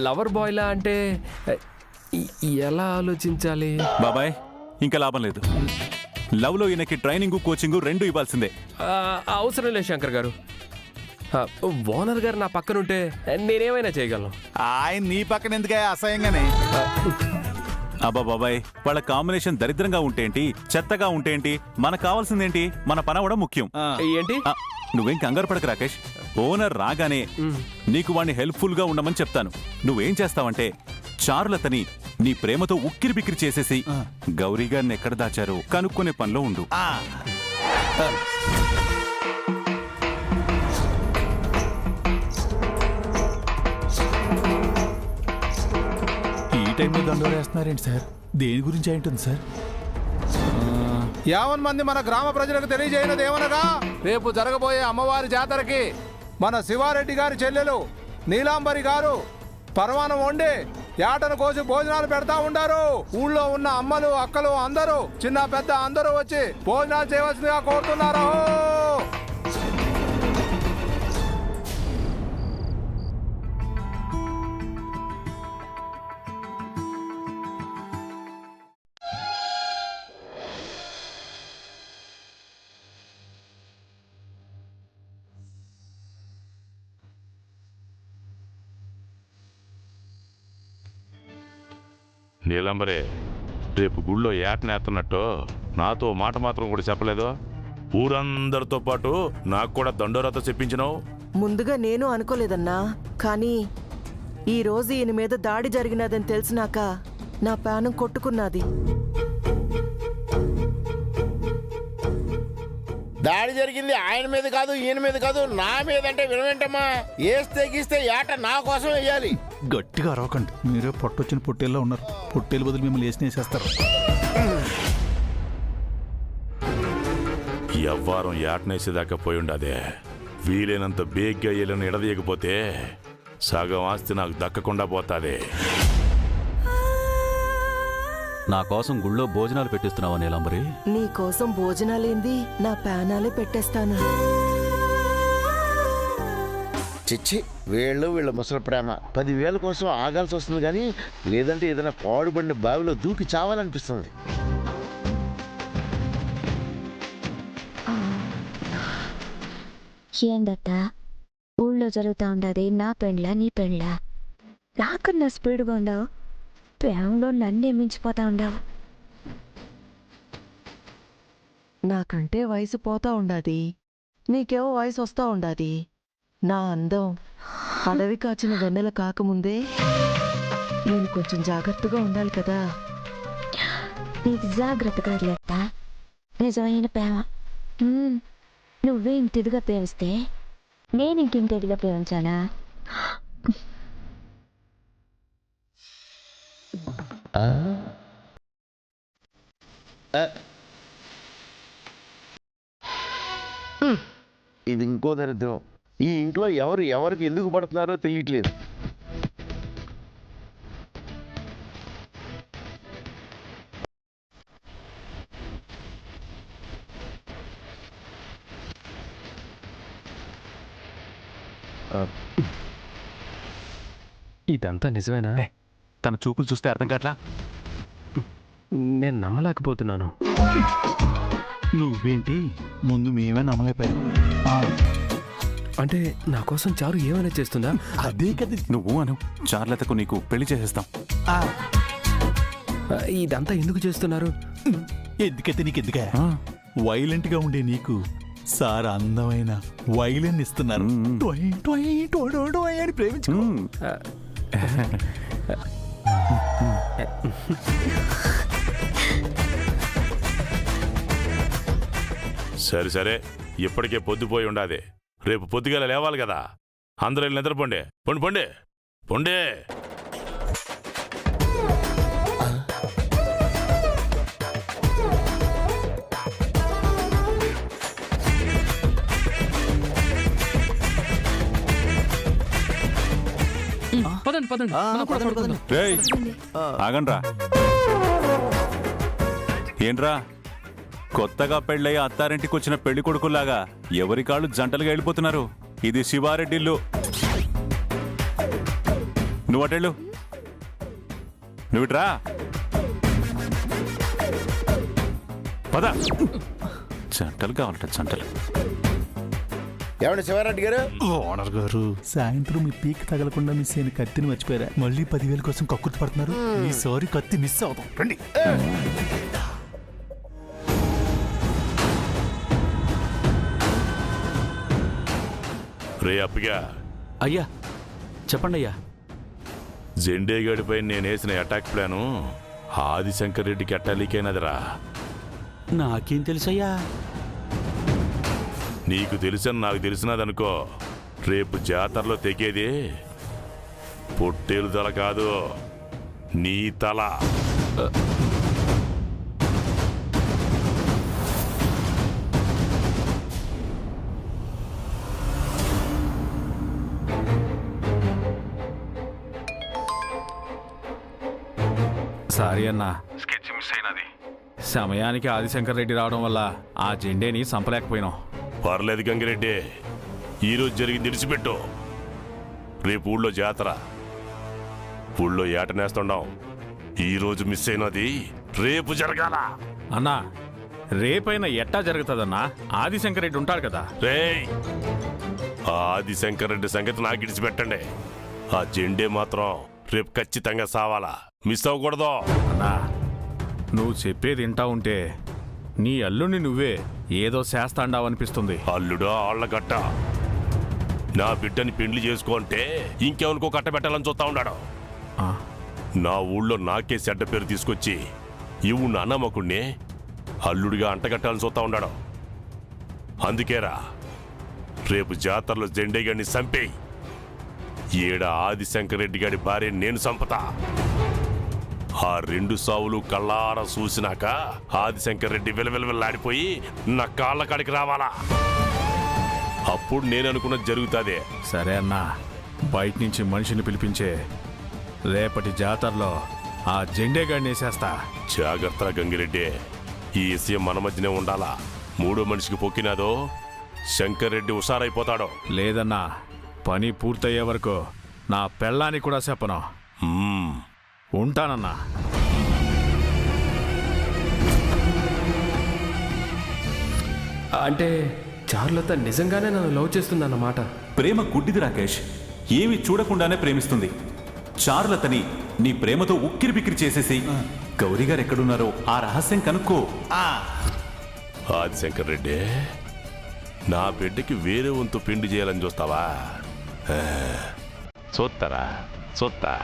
Lover బాయ్లా అంటే ఎలా ఆలోచించాలి? బాబాయ్ ఇంకా లాభం లేదు. లవ్ లో ఈయనకి ట్రైనింగ్ కోచింగ్ రెండు ఇవ్వాల్సిందే. అవసరం లేదు శంకర్ గారు. ఓనర్ గారు నా పక్కనుంటే నేనేమైనా చేయగలను. ఆయన నీ పక్కన ఎందుకే అసహ్యంగానే? అబ్బా బాబాయ్, వాళ్ళ కాంబినేషన్ దరిద్రంగా ఉంటేంటి, చెత్తగా ఉంటేంటి, మనకు కావాల్సిందేంటి, మన పని కూడా ముఖ్యం. ఏంటి? నువ్వేం కంగారు పడకు రాకేష్. ఓనర్ రాగానే నీకు వాడిని హెల్ప్ఫుల్ గా ఉండమని చెప్తాను. నువ్వేం చేస్తావంటే చారులతని నీ ప్రేమతో ఉక్కిరి బిక్కిరి చేసేసి గౌరీ గారిని ఎక్కడ దాచారో కనుక్కునే పనిలో ఉండు. ఈ టైంలో దండోరు వేస్తున్నారేంటి సార్? దేని గురించి అయింటుంది సార్? యావన్ మంది మన గ్రామ ప్రజలకు తెలియజేయనది ఏమనగా, రేపు జరగబోయే అమ్మవారి జాతరకి మన శివారెడ్డి గారి చెల్లెలు నీలాంబరి గారు పరమాణం వండి యాటను కోసి భోజనాలు పెడతా ఉండారు. ఊళ్ళో ఉన్న అమ్మలు అక్కలు అందరూ, చిన్న పెద్ద అందరూ వచ్చి భోజనాలు చేయవలసిందిగా కోరుతున్నారు. నీలంబరే, రేపు గుళ్ళో ఏటనేస్తున్నట్టు నాతో మాట మాత్రం కూడా చెప్పలేదు. ఊరందరితో పాటు నాకు కూడా దండోరాతో చెప్పించినావు. ముందుగా నేను అనుకోలేదన్నా, కానీ ఈరోజు ఈయన మీద దాడి జరిగినదని తెలిసినాక నా ప్రాణం కొట్టుకున్నది. దాడి జరిగింది ఆయన మీద కాదు, ఈయన మీద కాదు, నా మీద అంటే వినవేంటమ్మా? వేస్తే గీస్తే ఏట నా కోసం వేయాలి. గట్టిగా అరవకండి, మీరే పొట్టొచ్చిన పొట్టేల్లో ఉన్నారు. పొట్టేలు బదులు మిమ్మల్ని వేసేస్తారు. ఎవ్వారం ఏటనేసేదాకా పోయి ఉండదే. వీలైనంత బేగ్గా ఏళ్ళను ఎడదీయకపోతే సగం ఆస్తి నాకు దక్కకుండా పోతాదే. నా కోసం గుళ్ళో భోజనాలు పెట్టిస్తున్నావా నీలంబరి? నీ కోసం భోజనాలేంది, నా ప్రాణాలే పెట్టేస్తాను. చిచ్చి, వీళ్ళ ముసలి ప్రేమ 10,000 కోసం ఆగాల్సి వస్తుంది, కానీ లేదంటే ఏదైనా పాడుబడిన బావిలో దూకి చావాలనిపిస్తుంది. ఏందట ఊళ్ళో జరుగుతూ ఉండదు, నా పెండ్లా నీ పెండ్లా? నాకన్నా స్పీడ్గా ఉండవు, ప్రేమలో నన్నే మించిపోతా ఉండవు. నాకంటే వయసు పోతా ఉండాది, నీకేమో వయసు వస్తా ఉండాది. నా అందం అడవి కాచిన వెన్నెల కాకముందే నేను కొంచెం జాగ్రత్తగా ఉండాలి కదా. నీకు జాగ్రత్తగా లేట నిజమైన ప్రేమ. నువ్వే ఇంటిదిగా ప్రేమిస్తే నేను ఇంకింటిదిగా ప్రేమించానా? ఇది ఇంకో దరిద్రం. ఈ ఇంట్లో ఎవరికి ఎందుకు పడుతున్నారో తెలియట్లేదు. ఇదంతా నిజమేనా? తన చూపులు చూస్తే అర్థం కావట్లా? నేను నమ్మలేకపోతున్నాను. నువ్వేంటి, ముందు మేమే నమ్మలేకపోయాం. అంటే నా కోసం చారు ఏమైనా చేస్తుందా? అదే కదా. నువ్వు అను, చార్లతకు నీకు పెళ్లి చేసేస్తాం. ఇదంతా ఎందుకు చేస్తున్నారు? ఎందుకైతే నీకెందుకే? వైలెంట్ గా ఉండే నీకు సార్ అందమైన వైలెన్ ఇస్తున్నారు. టొయ్ టొయ్ టొడో టొయ్ అని ప్రేమించుకో. సరే సరే, ఇప్పటికే పొద్దుపోయి ఉండాది. రేపు పొద్దుగాల లేవాలి కదా. అందరూ వెళ్ళి నిద్రపోండి. పొండి పొండి పొండే. ఆగండ్రా. ఏంట్రా, కొత్తగా పెళ్ళయ్యి అత్తారింటికి వచ్చిన పెళ్లి కొడుకులాగా ఎవరి కాళ్ళు జంటలుగా వెళ్ళిపోతున్నారు? ఇది శివారెడ్డిల్లు. నువ్వు అటెళ్ళు, నువ్వు ఇట్రా. పద. చంటలు కావాలట, చంటలు. ఏమండి శివారెడ్డి గారు? ఓనర్ గారు, సాయంత్రం మీ పీక్ తగలకుండా మిస్ అయిన కత్తిని మర్చిపోయారా? మళ్ళీ 10,000 కోసం కక్కుర్తి పడుతున్నారు. ఈసారి కత్తి మిస్ అవుతాం. రండి. రే అప్పగా, అయ్యా చెప్పండి అయ్యా. జెండేగాడిపై నేనేసిన అటాక్ ప్లాను ఆదిశంకర్ రెడ్డికి ఎట్టా లీకైనదిరా. నాకేం తెలుసయ్యా? నీకు తెలుసని నాకు తెలిసినదనుకో, రేపు జాతరలో తెగేది పొట్టేలు తల కాదు, నీ తల. సారీ అన్నా, స్కెచ్ మిస్ అయినది. సమయానికి ఆదిశంకర్ రెడ్డి రావడం వల్ల ఆ జెండేని సంపలేకపోయినాం. పర్లేదు గంగిరెడ్డి, ఈరోజు జరిగింది విడిచిపెట్టు. రేపు ఊళ్ళో జాతర, ఊళ్ళో ఏటనేస్తుండం. ఈరోజు మిస్ అయినది రేపు జరగాల. అన్నా, రేపైనా ఎట్టా జరుగుతుందన్నా? ఆదిశంకర్ రెడ్డి ఉంటాడు కదా. రేయ్, ఆదిశంకర్ రెడ్డి సంగతి నాకు విడిచిపెట్టండి. ఆ జెండే మాత్రం రేపు ఖచ్చితంగా సావాలా, మిస్ అవ్వకూడదు. అన్నా, నువ్వు చెప్పేది వింటా ఉంటే నీ అల్లుని నువ్వే ఏదో చేస్తాండావనిపిస్తుంది. అల్లుడా ఆళ్లగట్ట, నా బిడ్డని పెండ్లి చేసుకోంటే ఇంకెవరికో కట్టబెట్టాలని చూస్తా ఉన్నాడు. ఆ, నా ఊళ్ళో నాకే చెడ్డ పేరు తీసుకొచ్చి ఇవు నా అన్నమ్మకుణ్ణి అల్లుడిగా అంటగట్టాలని చూస్తా ఉన్నాడు. అందుకేరా రేపు జాతరలో జెండేగాడిని చంపేయి. ఏడ ఆదిశంకర్ రెడ్డి గారి భార్య నేను సంపతా. ఆ 2 సావులు కళ్ళారా చూసినాక ఆదిశంకర్ రెడ్డి విలవిలవిల్లాడిపోయి నా కాళ్ళ కాడికి రావాలా. అప్పుడు నేను అనుకున్నది జరుగుతాదే. సరే అన్నా, బయట నుంచి మనిషిని పిలిపించే రేపటి జాతరలో ఆ జెండేగాడిని వేసేస్తా. జాగ్రత్త గంగిరెడ్డి, ఈ విషయం మన మధ్యనే ఉండాలా. 3వ మనిషికి పొక్కినాదో శంకర్ రెడ్డి హుషారైపోతాడు. లేదన్నా, పని పూర్తయ్యే వరకు నా పెళ్ళాన్ని కూడా చెప్పను. ఉంటానన్నా. అంటే చారులత నిజంగానే నన్ను లవ్ చేస్తుందన్నమాట. ప్రేమ గుడ్డిది రాకేష్, ఏమి చూడకుండానే ప్రేమిస్తుంది. చారులతని నీ ప్రేమతో ఉక్కిరిబిక్కిరి చేసేసి గౌరీ గారు ఎక్కడున్నారో ఆ రహస్యం కనుక్కో. ఆదిశంకర్ రెడ్డి, నా బిడ్డకి వేరే వంతు పిండి చేయాలని చూస్తావా? చూస్తారా? చూస్తా.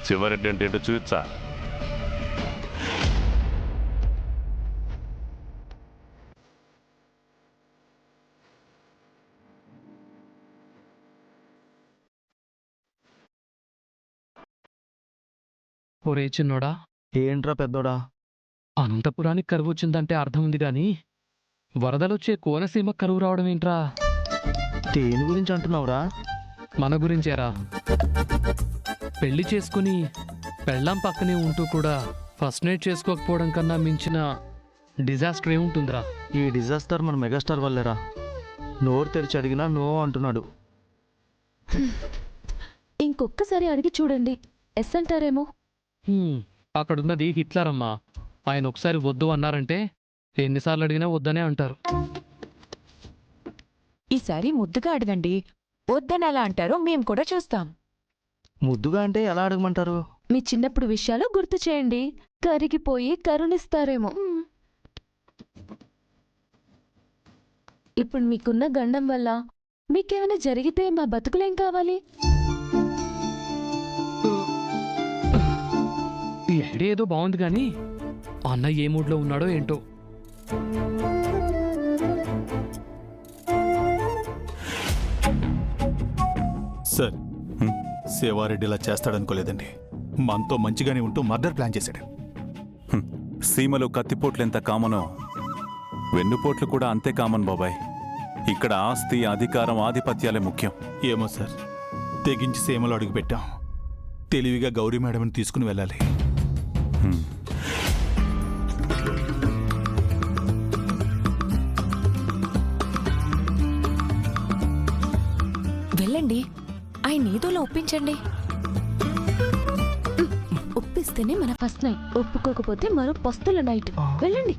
శివారెడ్డి అంటే ఏంటో చూచ్చా. ఒరే చిన్నోడా, ఏంట్రా పెద్దోడా? అనంతపురానికి కరువు వచ్చిందంటే అర్థం ఉంది గాని వరదలొచ్చే కోనసీమ కరువు రావడం ఏంట్రా? దేని గురించి అంటున్నావురా? మన గురించేరా. పెళ్లి చేసుకుని పెళ్ళాం పక్కనే ఉంటూ కూడా ఫస్ట్ నైట్ చేసుకోకపోవడం కన్నా మించిన డిజాస్టర్ ఏముంటుందిరా? ఈ డిజాస్టర్ మన మెగాస్టార్ వల్లేరా. నోరు తెరిచి అడిగినా నో అంటున్నాడు. ఇంకొక్కసారి అడిగి చూడండి, ఎస్ అంటారేమో. అక్కడున్నది హిట్లర్ అమ్మా. ఆయన ఒకసారి వద్దు అన్నారంటే ఎన్నిసార్లు అడిగినా వద్దనే అంటారు. ఈసారి ముద్దుగా అడగండి, వద్దని ఎలా అంటారో మేము కూడా చూస్తాం. ముద్దుగా అంటే ఎలా అడగమంటారు? మీ చిన్నప్పుడు విషయాలు గుర్తు చేయండి, కరిగిపోయి కరుణిస్తారేమో. ఇప్పుడు మీకున్న గండం వల్ల మీకేమైనా జరిగితే మా బతుకులేం కావాలి? ఈ ఐడియా ఏదో బాగుంది కానీ అన్న ఏ మూడ్లో ఉన్నాడో ఏంటో. సార్, శివారెడ్డి ఇలా చేస్తాడనుకోలేదండి. మనతో మంచిగానే ఉంటూ మర్డర్ ప్లాన్ చేశాడు. సీమలో కత్తిపోట్లు ఎంత కామనో వెన్నుపోట్లు కూడా అంతే కామన్ బాబాయ్. ఇక్కడ ఆస్తి, అధికారం, ఆధిపత్యాలే ముఖ్యం. ఏమో సార్, తెగించి సీమలో అడుగుపెట్టాం. తెలివిగా గౌరీ మేడంని తీసుకుని వెళ్ళాలి. వెళ్ళండి, ఆయన ఏదోలా ఒప్పించండి. ఒప్పిస్తేనే మన ఫస్ట్ నైట్, ఒప్పుకోకపోతే మరో పస్తుల నైట్. వెళ్ళండి.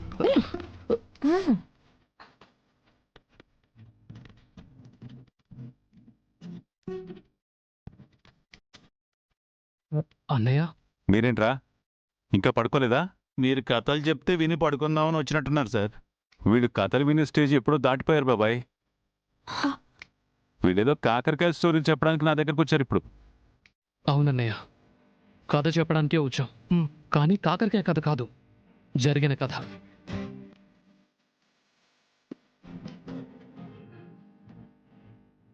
అన్నయ్య, మీరేంట్రా ఇంకా పడుకోలేదా? మీరు కథలు చెప్తే విని పడుకుందామని వచ్చినట్టున్నారు సార్. వీళ్ళు కథలు వినే స్టేజ్ ఎప్పుడో దాటిపోయారు బాబాయ్. వీళ్ళేదో కాకరకాయ స్టోరీ చెప్పడానికి నా దగ్గరకు వచ్చారు ఇప్పుడు. అవునన్నయ్య, కథ చెప్పడానికే వచ్చాం. కానీ కాకరకాయ కథ కాదు, జరిగిన కథ.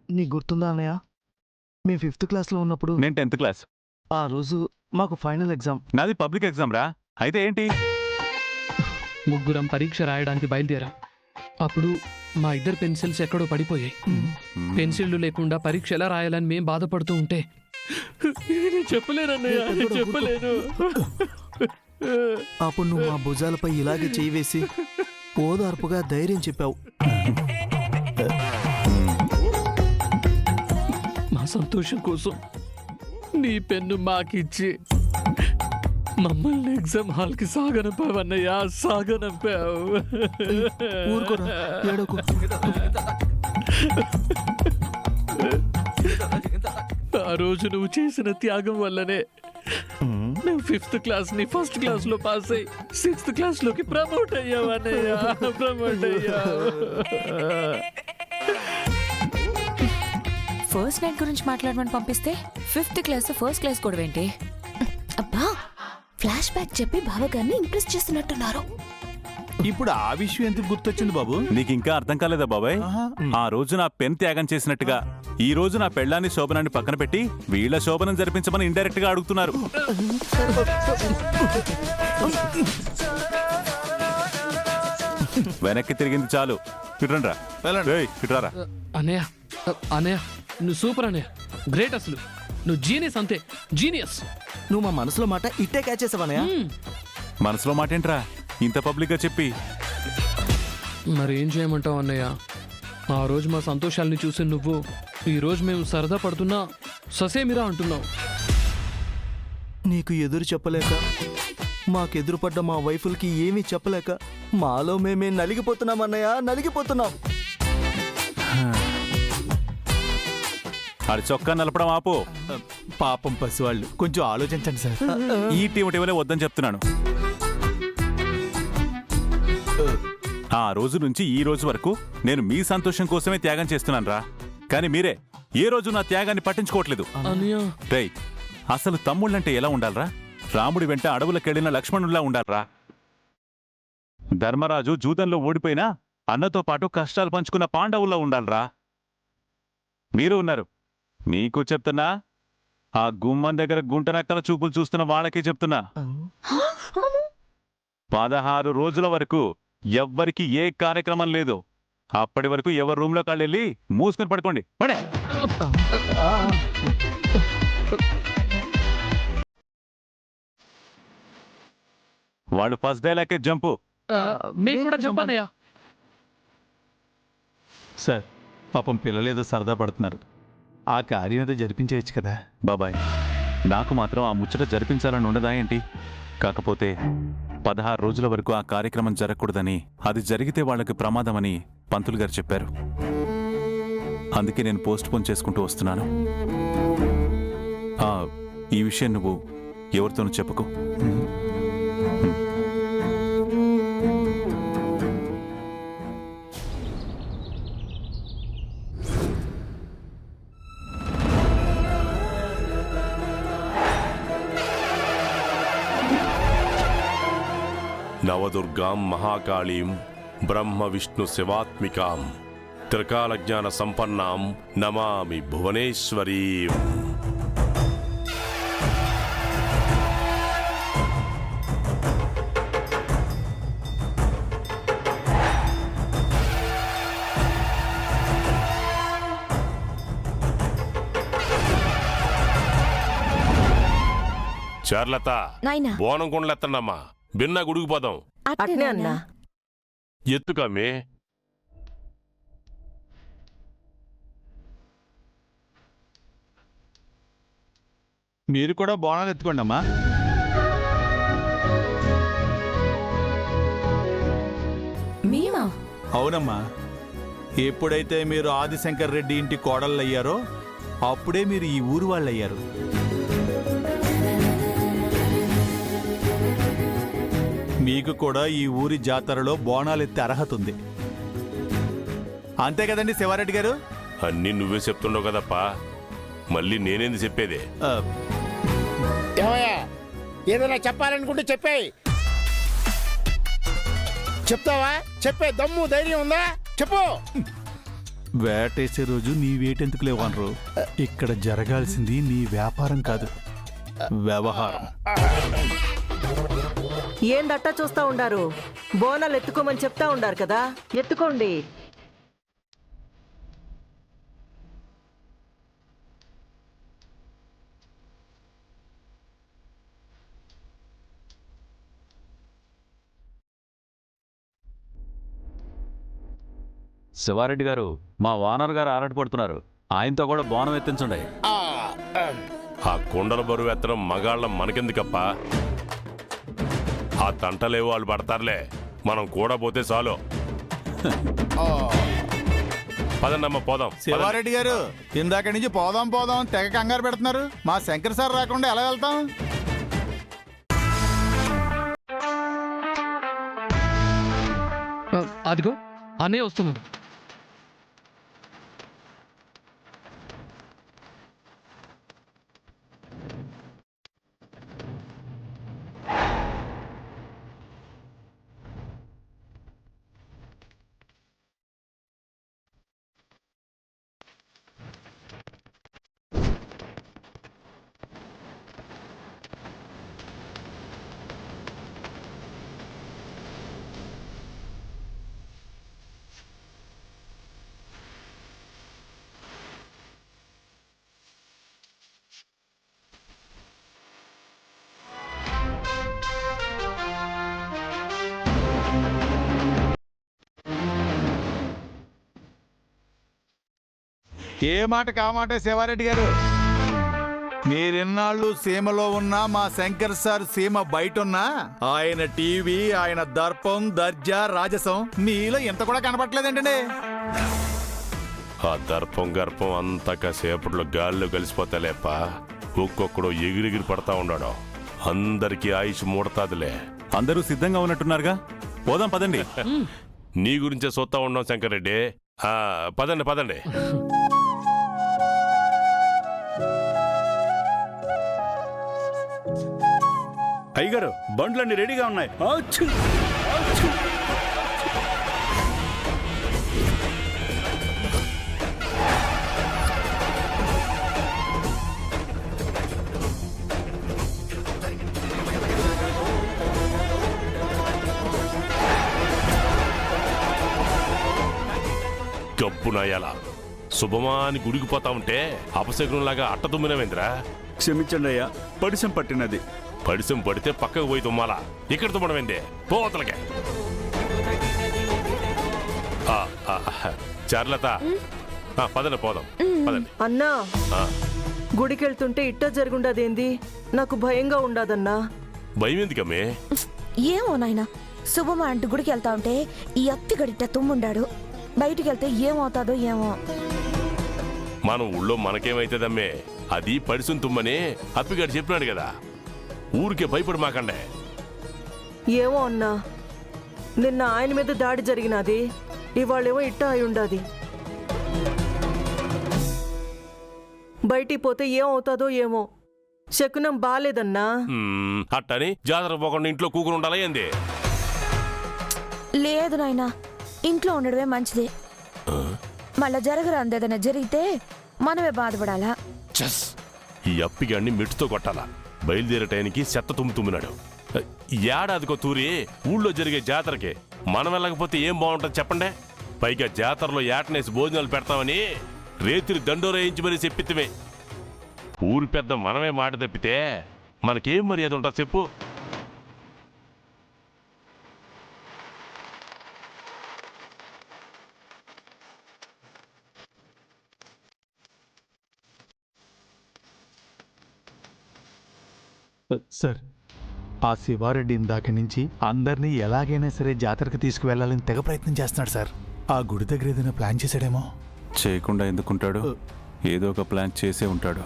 నీకు గుర్తుందా అన్నయ్య, మేము 5th క్లాస్లో ఉన్నప్పుడు నేను 10th క్లాస్. ఆ రోజు మాకు ఫైనల్ ఎగ్జామ్. నాది పబ్లిక్ ఎగ్జామ్ రా. అయితే ఏంటి? ముగ్గురం పరీక్ష రాయడానికి బయలుదేరాం. అప్పుడు మా ఇద్దరు పెన్సిల్స్ ఎక్కడో పడిపోయాయి. పెన్సిళ్ళు లేకుండా పరీక్ష ఎలా రాయాలని మేం బాధపడుతూ ఉంటే చెప్పలేనన్నయ్య, చెప్పలేను. అప్పుడు నువ్వు మా భుజాలపై ఇలాగే చేయి వేసి ఓదార్పుగా ధైర్యం చెప్పావు. మా సంతోషం కోసం నీ పెన్ను మాకిచ్చి మమ్మల్ని ఎగ్జామ్ హాల్కి సాగనంపావన్నయ్య, సాగనంపావు. ఊరుకోరా, ఏడవకు. ఆ రోజు నువ్వు చేసిన త్యాగం వల్లనే నేను 5th క్లాస్ ని 1st క్లాస్ లో పాస్ అయ్యి 6th క్లాస్ లోకి ప్రమోట్ అయ్యావన్నయ్య, ప్రమోట్ అయ్యావు. ఫస్ట్ నైట్ గురించి మాట్లాడమని పంపిస్తే 5th క్లాస్ ఫస్ట్ క్లాస్ కూడా ఏంటి? అబ్బా, ఫ్లాష్ బ్యాక్ చెప్పి బావగారిని ఇంప్రెస్ చేస్తున్నట్టున్నారు. ఇప్పుడు ఆ విషయం ఎందుకు గుర్తొచ్చింది బాబు? నీకు ఇంకా అర్థం కాలేదా బాబాయ్? ఆ రోజు నా పెన్ త్యాగం చేసినట్టుగా ఈ రోజు నా పెళ్ళాన్ని శోభనాన్ని పక్కన పెట్టి వీళ్ళ శోభనం జరిపించమని ఇండైరెక్ట్ గా అడుగుతున్నారు. వెనక్కి తిరిగింది చాలు. ఇట్రండ్రా, ఇట్రారా. అన్నయ్య, అన్నయ్య నువ్వు సూపర్ అన్నయ్య, గ్రేట్. అసలు నువ్వు జీనియస్, అంతే జీనియస్. నువ్వు మా మనసులో మాట ఇట్టే క్యాచ్ చేసావనయ్య. మనసులో మాట ఏంట్రా ఇంత పబ్లిక్ గా చెప్పి? మరి ఏం చేయమంటావు అన్నయ్య? ఆ రోజు మా సంతోషాలని చూసి నువ్వు ఈ రోజు మేము సరదా పడుతున్నా ససేమిరా అంటున్నావు. నీకు ఎదురు చెప్పలేక, మాకెదురుపడ్డ మా వైఫులకి ఏమీ చెప్పలేక మాలో మేమే నలిగిపోతున్నాం అన్నయ్య, నలిగిపోతున్నాం. అది చొక్కా నలపడం ఆపు. పాపం పసివాళ్ళు, కొంచెం ఆలోచించండి సార్. ఈ టీవలే వద్దని చెప్తున్నాను. ఆ రోజు నుంచి ఈ రోజు వరకు నేను మీ సంతోషం కోసమే త్యాగం చేస్తున్నాను రా. కానీ మీరే ఏ రోజు నా త్యాగాన్ని పట్టించుకోవట్లేదు. రేయ్, అసలు తమ్ముళ్ళంటే ఎలా ఉండాలరా? రాముడి వెంట అడవులకెళ్లిన లక్ష్మణుల్లా ఉండాలరా. ధర్మరాజు జూదంలో ఓడిపోయినా అన్నతో పాటు కష్టాలు పంచుకున్న పాండవుల్లో ఉండాలరా. మీరు ఉన్నారు, మీకు చెప్తున్నా. ఆ గుమ్మం దగ్గర గుంటనక్కల చూపులు చూస్తున్న వాళ్ళకే చెప్తున్నా. 16 రోజుల వరకు ఎవ్వరికి ఏ కార్యక్రమం లేదు. అప్పటి వరకు ఎవరి రూమ్ లో కాళ్ళు వెళ్ళి మూసుకొని పడుకోండి. పడే. వాళ్ళు ఫస్ట్ డైలాగే జంపు. మేము కూడా చెప్పన్నయ్య. సార్, పాపం పిల్లలు ఏదో సరదా పడుతున్నారు, ఆ కార్యం ఏదో జరిపించేయచ్చు కదా. బాబాయ్, నాకు మాత్రం ఆ ముచ్చట జరిపించాలని ఉండదా ఏంటి? కాకపోతే 16 రోజుల వరకు ఆ కార్యక్రమం జరగకూడదని, అది జరిగితే వాళ్ళకి ప్రమాదమని పంతులు గారు చెప్పారు. అందుకే నేను పోస్ట్ పోన్ చేసుకుంటూ వస్తున్నాను. ఈ విషయం నువ్వు ఎవరితోనూ చెప్పుకో. నవదుర్గాం మహాకాళీం బ్రహ్మ విష్ణు శివాత్మికాం త్రికాలజ్ఞాన సంపన్నాం నమామి భువనేశ్వరీం. చార్లత, బోనం కొండలెత్తండమ్మా, బిన్నా గుడికి పోదాం. అట్నే అన్నా. ఎత్తుకమ్మే. మీరు కూడా బోనాలు ఎత్తుకోండి అమ్మా. అవునమ్మా, ఎప్పుడైతే మీరు ఆదిశంకర్ రెడ్డి ఇంటి కోడళ్ళు అయ్యారో అప్పుడే మీరు ఈ ఊరు వాళ్ళు అయ్యారు. మీకు కూడా ఈ ఊరి జాతరలో బోనాలెత్తే అర్హత ఉంది. అంతే కదండి శివారెడ్డి గారు? అన్నీ నువ్వే చెప్తుండవు కదప్పా, మళ్ళీ నేనేంది చెప్పేది? ఏమయ్యా, ఏదైనా చెప్పాలనుకుంటే చెప్పేయి. చెప్తావా? చెప్పే దమ్ము ధైర్యం ఉందా? చెప్పు. వేటేసే రోజు నీ వేటెందుకు లేవనరు. ఇక్కడ జరగాల్సింది నీ వ్యాపారం కాదు, వ్యవహారం. ఏందట్టా చూస్తా ఉండారు? బోనాలు ఎత్తుకోమని చెప్తా ఉండారు కదా, ఎత్తుకోండి. శివారెడ్డి గారు, మా ఓనర్ గారు ఆరాటపడుతున్నారు. ఆయనతో కూడా బోనం ఎత్తించండి. ఆ కుండల బరువు ఎత్తడం మగాళ్ళం మనకెందుకప్పా? ఆ తంటలేవో వాళ్ళు పడతారులే, మనం కూడా పోతే చాలు. పదండమ్మ పోదాం. శివారెడ్డి గారు, ఇందాక నుంచి పోదాం పోదాం తెగ కంగారు పెడుతున్నారు. మా శంకర్ సార్ రాకుండా ఎలా వెళ్తాం? అదిగో అన్నయ్య వస్తున్నాడు. ఏ మాట కామాటే శివారెడ్డి గారు. మీరెన్నాళ్ళు సీమలో ఉన్నా మా శంకర్ సార్ సీమ బయట ఉన్నా ఆయన టీవీ, ఆయన దర్పం, దర్జా, రాజసం మీలో ఎంత కూడా కనపట్లేదండి. ఆ దర్పం గర్పం అంతా కాసేపట్లో గాల్లో కలిసిపోతాలేప. ఒక్కొక్కడు ఎగిరిగిరి పడతా ఉన్నాడు. అందరికీ ఆయుష్ మూడతాదిలే. అందరూ సిద్ధంగా ఉన్నట్టున్నారుగా, పోదాం పదండి. నీ గురించే చూస్తా ఉన్నాం శంకరెడ్డి. పదండి పదండి. అయ్యగారు, బండ్లన్నీ రెడీగా ఉన్నాయి. గబ్బునాయాల శుభమా అని గుడికి పోతా ఉంటే అపశకునంలాగా అట్ట తుమ్మినవేంద్రా? క్షమించండి అయ్యా, పడిసం పట్టినది. పడిసం పడితే పక్కకు పోయి తుమ్మాలా, ఇక్కడ తుమ్మడమేందే? పోతలకే. చార్లత, పదండి పోదాం పదండి. అన్నా, గుడికెళ్తుంటే ఇట్ట జరుగుండదేంది? నాకు భయంగా ఉండదన్నా. భయం ఎందుకమ్మే? ఏమో నాయనా, శుభమా అంటూ గుడికి వెళ్తా ఉంటే ఈ అత్తిగడిట తుమ్ముండాడు. బయటికి వెళ్తే ఏమవుతాదో ఏమో. మనం ఊళ్ళో మనకేమైతుందమ్మే, అది పడిసం తుమ్మని అప్పిగాడు చెప్పినాడు కదా. ఊరికే భయపడి మాకండే. ఏమో అన్నా, నిన్న ఆయన మీద దాడి జరిగినది, ఇవాళేమో ఇట్ట అయి ఉండాది. బయటికి పోతే ఏమవుతాదో ఏమో. శకునం బాలేదన్నా. అట్టని జాతర పోకుండా ఇంట్లో కూకుని ఉండాలా ఏంది? లేదు నాయనా, ఇంట్లో ఉండడమే మంచిది. మళ్ళా జరగరాందేదైనా జరిగితే మనమే బాధపడాలా. ఈ అప్పిగాడిని మెట్టుతో కొట్టాలా. బయలుదేరే టైంకి చెత్త తుమ్ముతున్నాడు. ఏడాదికో తూరి ఊళ్ళో జరిగే జాతరకి మనం వెళ్ళకపోతే ఏం బాగుంటుంది చెప్పండి? పైగా జాతరలో ఏటనేసి భోజనాలు పెడతామని రేతిరి దండోరేయించి మరీ చెప్పిత్తమే. ఊరి పెద్ద మనమే మాట తప్పితే మనకేం మర్యాద ఉంటుంది చెప్పు? సార్, ఆ శివారెడ్డి ఇందాక నుంచి అందరినీ ఎలాగైనా సరే జాతరకి తీసుకువెళ్ళాలని తెగ ప్రయత్నం చేస్తున్నాడు సార్. ఆ గుడి దగ్గర ఏదైనా ప్లాన్ చేశాడేమో. చేయకుండా ఎందుకుంటాడు? ఏదో ఒక ప్లాన్ చేసే ఉంటాడు.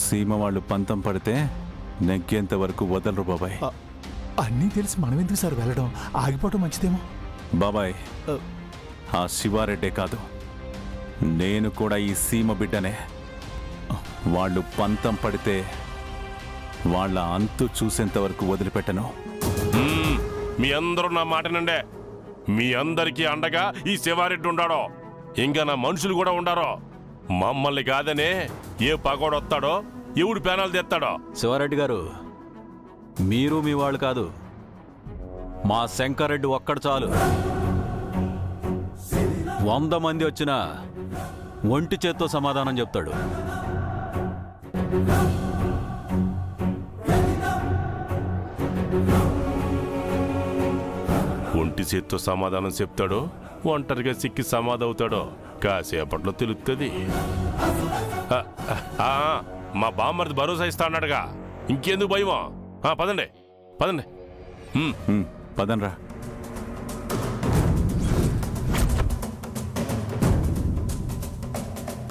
సీమ వాళ్ళు పంతం పడితే నెగ్గేంత వరకు వదలరు బాబాయ్. అన్నీ తెలిసి మనం ఎందుకు సార్ వెళ్ళడం? ఆగిపోవటం మంచిదేమో. బాబాయ్, ఆ శివారెడ్డే కాదు, నేను కూడా ఈ సీమ బిడ్డనే. వాళ్ళు పంతం పడితే వాళ్ళ అంతు చూసేంత వరకు వదిలిపెట్టను. మీ అందరూ నా మాటనండే. మీ అందరికీ అండగా ఈ శివారెడ్డి ఉండాడో, ఇంకా నా మనుషులు కూడా ఉండారో. మమ్మల్ని కాదనే ఏ పగోడొస్తాడో, ఎవడు పేనాలు తెస్తాడో. శివారెడ్డి గారు, మీరు మీ వాళ్ళు కాదు, మా శంకరెడ్డి ఒక్కడు చాలు. 100 మంది వచ్చినా ఒంటి చేత్తో సమాధానం చెప్తాడు. ఒంటి చేత్తో సమాధానం చెప్తాడో, ఒంటరిగా సిక్కి సమాధవుతాడో కాసేపట్లో తెలుస్తుంది. మా బామ్మర్ది భరోసా ఇస్తా అన్నాడుగా, ఇంకెందుకు భయమో? పదండి పదండి. పదండ్రా.